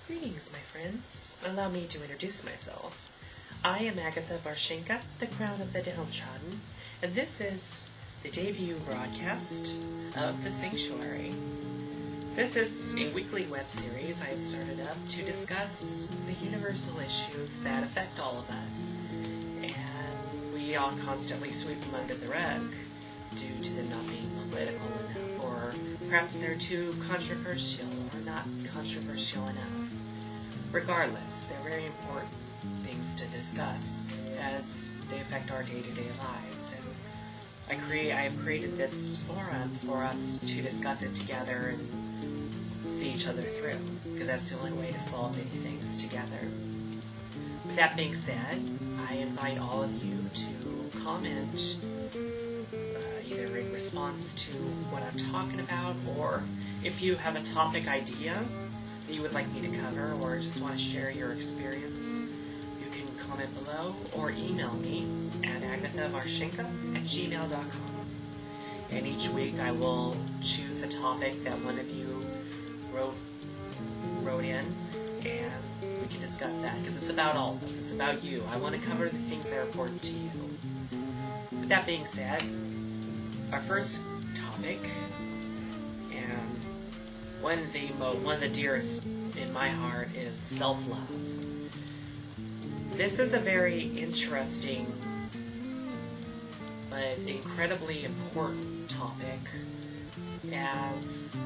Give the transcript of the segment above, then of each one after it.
Greetings, my friends. Allow me to introduce myself. I am Agatha Varshenka, the Crown of the Downtrodden, and this is the debut broadcast of The Sanctuary. This is a weekly web series I have started up to discuss the universal issues that affect all of us, and we all constantly sweep them under the rug due to them not being political enough, or perhaps they're too controversial or not controversial enough. Regardless, they're very important things to discuss as they affect our day-to-day lives. And I have created this forum for us to discuss it together and see each other through, because that's the only way to solve many things together. With that being said, I invite all of you to comment either in response to what I'm talking about, or if you have a topic idea that you would like me to cover, or just want to share your experience, you can comment below or email me at agathavarshenka@gmail.com. And each week I will choose a topic that one of you wrote in, and we can discuss that, because it's about all of us. It's about you. I want to cover the things that are important to you. With that being said, our first topic, and one of the dearest in my heart, is self-love. This is a very interesting but incredibly important topic, as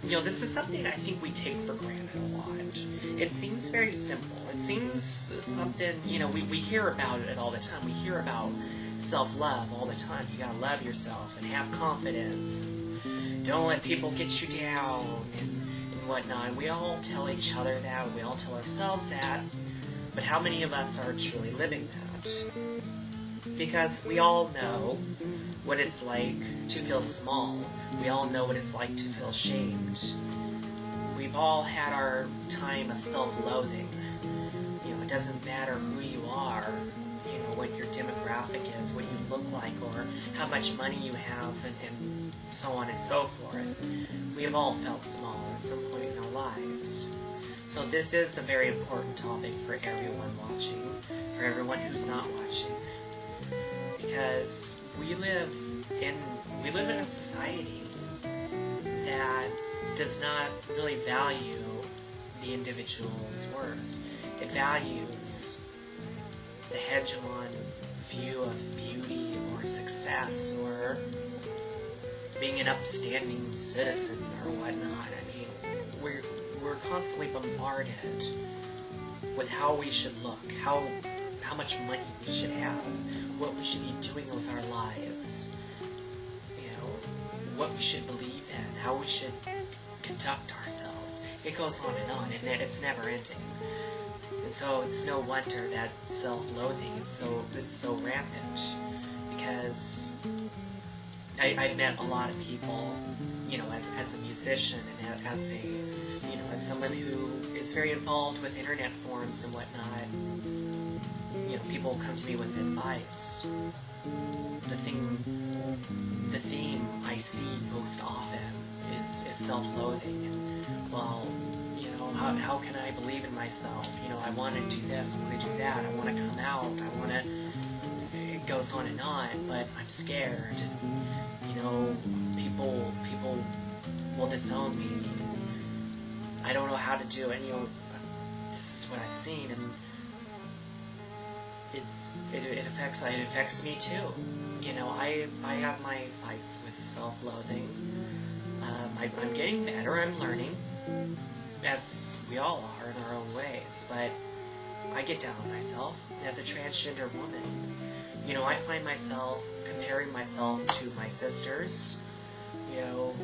you know, this is something I think we take for granted a lot. It seems very simple. It seems something, you know, we hear about it all the time. We hear about self-love all the time. You gotta love yourself and have confidence. Don't let people get you down and whatnot. We all tell each other that. We all tell ourselves that. But how many of us are truly living that? Because we all know what it's like to feel small. We all know what it's like to feel shamed. We've all had our time of self-loathing. You know, it doesn't matter who you are, you know, what your demographic is, what you look like, or how much money you have, and so on and so forth. We have all felt small at some point in our lives. So this is a very important topic for everyone watching, for everyone who's not watching. Because we live in a society that does not really value the individual's worth. It values the hegemon view of beauty or success or being an upstanding citizen or whatnot. I mean, we're constantly bombarded with how we should look, how much money we should have, what we should be doing with our lives, you know, what we should believe in, how we should conduct ourselves. It goes on, and it's never ending. And so it's no wonder that self-loathing is so rampant, because I've met a lot of people, you know, as a musician and as someone who is very involved with internet forums and whatnot. You know, people come to me with advice. The theme I see most often is self-loathing. And, well, you know, how can I believe in myself? You know, I want to do this, I want to do that, I want to come out, it goes on, but I'm scared. And, you know, people will disown me. I don't know how to do it. You know, this is what I've seen, and it affects me too. You know, I have my fights with self-loathing. I'm getting better. I'm learning, as we all are in our own ways. But I get down on myself as a transgender woman. You know, I find myself comparing myself to my sisters. You know,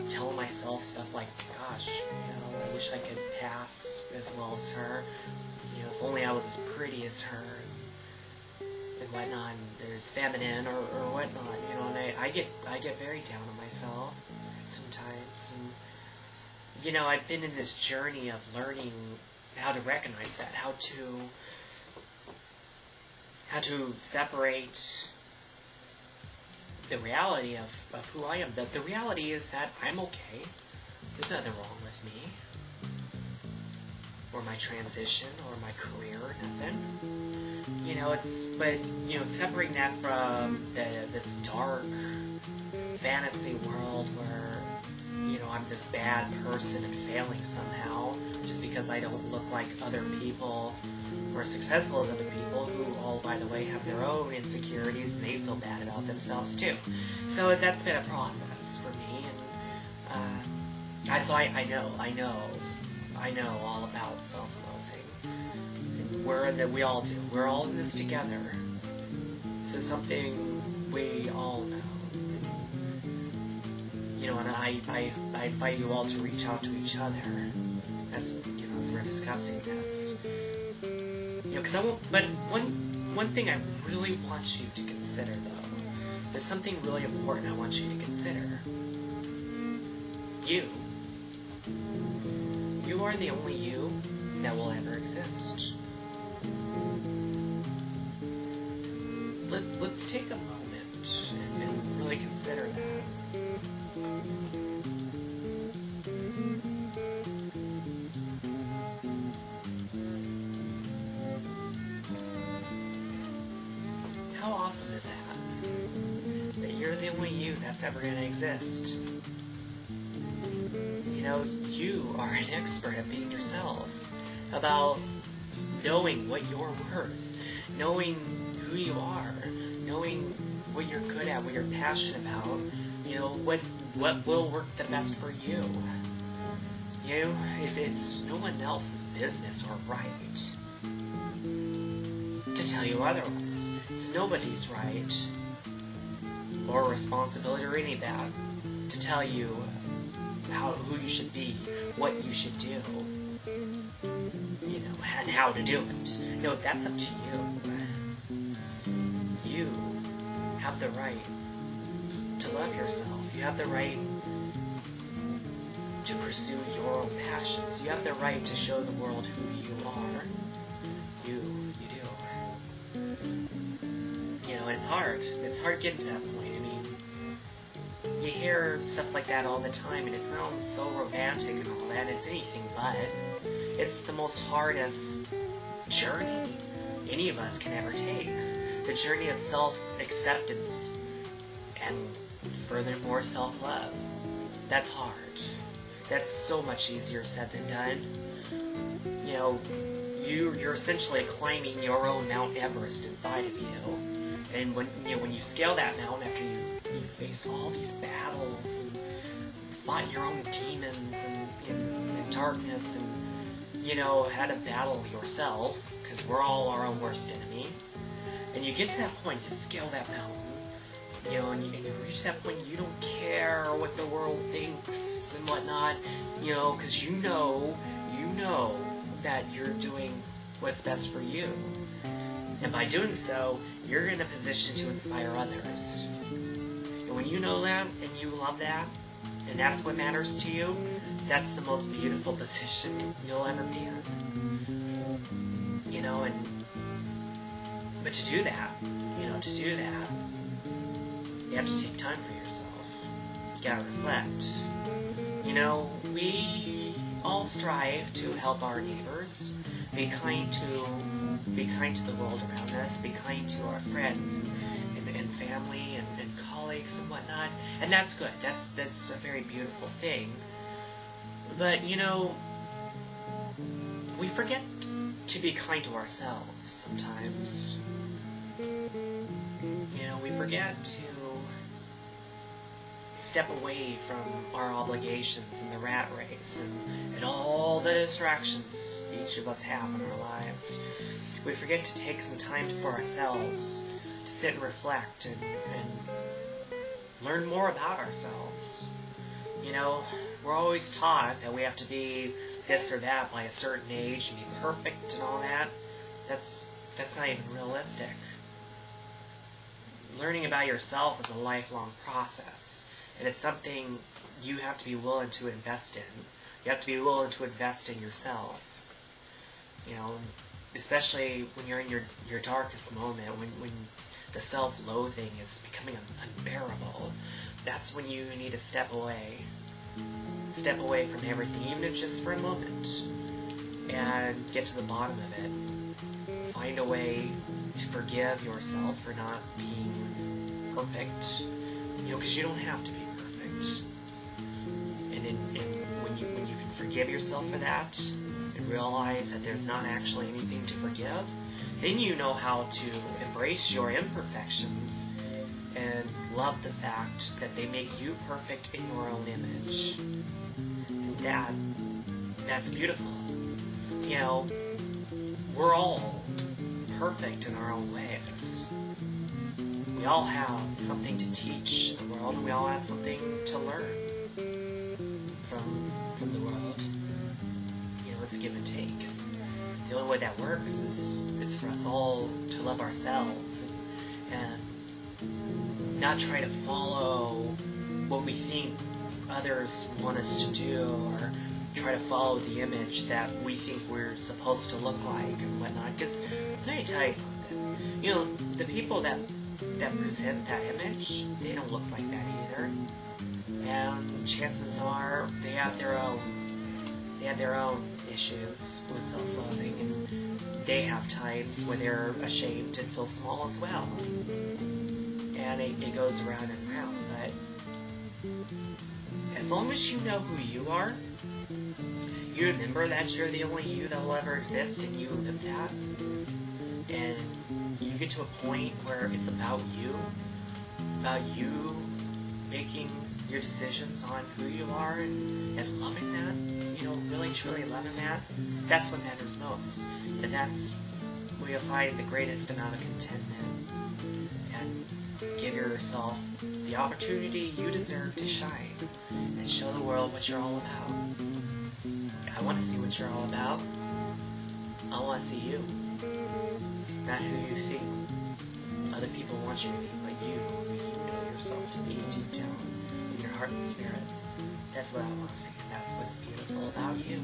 telling myself stuff like, "Gosh, you know, I wish I could pass as well as her. You know, if only I was as pretty as her," and whatnot. And there's feminine or whatnot, you know. And I get very down on myself sometimes. And you know, I've been in this journey of learning how to recognize that, how to separate the reality of who I am. The reality is that I'm okay. There's nothing wrong with me. or my transition, or my career, nothing. You know, separating that from this dark fantasy world where, you know, I'm this bad person and failing somehow just because I don't look like other people or successful as other people who all, by the way, have their own insecurities and they feel bad about themselves too. So that's been a process for me, and so I know all about self-loathing. We all do. We're all in this together. This is something we all know. You know, and I invite you all to reach out to each other as we're discussing this. You know, but one thing I really want you to consider, though, there's something really important I want you to consider. You are the only you that will ever exist. Let's take a moment and really consider that. How awesome is that? That you're the only you that's ever going to exist. You know, you are an expert at being yourself, about knowing what you're worth, knowing who you are, knowing what you're good at, what you're passionate about, you know, what will work the best for you. You know, it's no one else's business or right to tell you otherwise. It's nobody's right or responsibility or any of that to tell you who you should be, what you should do, you know, and how to do it. No, that's up to you. You have the right to love yourself. You have the right to pursue your own passions. You have the right to show the world who you are. You do. You know, it's hard. It's hard getting to that point. I mean, you hear stuff like that all the time, and it sounds so romantic and all that. It's anything but. It's the most hardest journey any of us can ever take. The journey of self-acceptance and furthermore self-love. That's hard. That's so much easier said than done. You know, you're essentially climbing your own Mount Everest inside of you. And when you scale that mountain after you faced all these battles and fought your own demons and darkness and, you know, had to battle yourself, because we're all our own worst enemy. And you get to that point, you scale that mountain, you know, and you reach that point, you don't care what the world thinks and whatnot, you know, because you know that you're doing what's best for you. And by doing so, you're in a position to inspire others. And when you know that, and you love that, and that's what matters to you, that's the most beautiful position you'll ever be in. You know, but to do that, you have to take time for yourself. You gotta reflect. You know, we all strive to help our neighbors, be kind to the world around us, be kind to our friends and family and colleagues and whatnot, and that's good. That's a very beautiful thing. But you know, we forget to be kind to ourselves sometimes. You know, we forget to step away from our obligations and the rat race and all the distractions each of us have in our lives. We forget to take some time for ourselves, to sit and reflect and learn more about ourselves. You know, we're always taught that we have to be this or that by a certain age and be perfect and all that. That's not even realistic. Learning about yourself is a lifelong process, and it's something you have to be willing to invest in. You have to be willing to invest in yourself. You know, especially when you're in your darkest moment, when the self-loathing is becoming unbearable, that's when you need to step away. Step away from everything, even if just for a moment. and get to the bottom of it. Find a way to forgive yourself for not being perfect, because you don't have to be perfect. And when you can forgive yourself for that and realize that there's not actually anything to forgive, then you know how to embrace your imperfections and love the fact that they make you perfect in your own image. And that's beautiful. We're all perfect in our own ways. We all have something to teach the world, and we all have something to learn from the world. It's give and take. The only way that works is for us all to love ourselves and not try to follow what we think others want us to do, or try to follow the image that we think we're supposed to look like and whatnot. Because let me tell you something. The people that present that image, they don't look like that either. And chances are they have their own issues with self-loathing, and they have times where they're ashamed and feel small as well. And it goes around and around. But as long as you know who you are, you remember that you're the only you that will ever exist, and you live that, and you get to a point where it's about you making your decisions on who you are and loving that, really truly loving that. That's what matters most, and that's where you'll find the greatest amount of contentment, and give yourself the opportunity you deserve to shine and show the world what you're all about. I want to see what you're all about. I want to see you, not who you think other people want you to be, but you, who you know yourself to be deep down in your heart and spirit. That's what I want to see, and that's what's beautiful about you.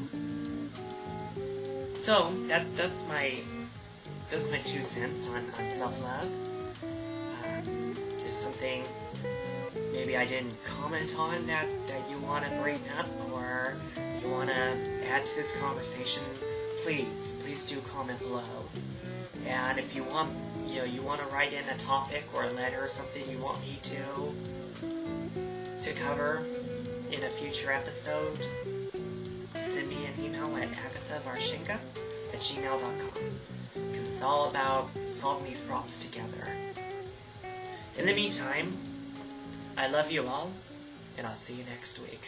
So that's my 2 cents on self-love. There's something maybe I didn't comment on that you want to bring up, or you want to add to this conversation, please do comment below. And if you want, you want to write in a topic or a letter or something you want me to cover in a future episode, send me an email at agatha.varshenka@gmail.com, because it's all about solving these problems together. In the meantime, I love you all, and I'll see you next week.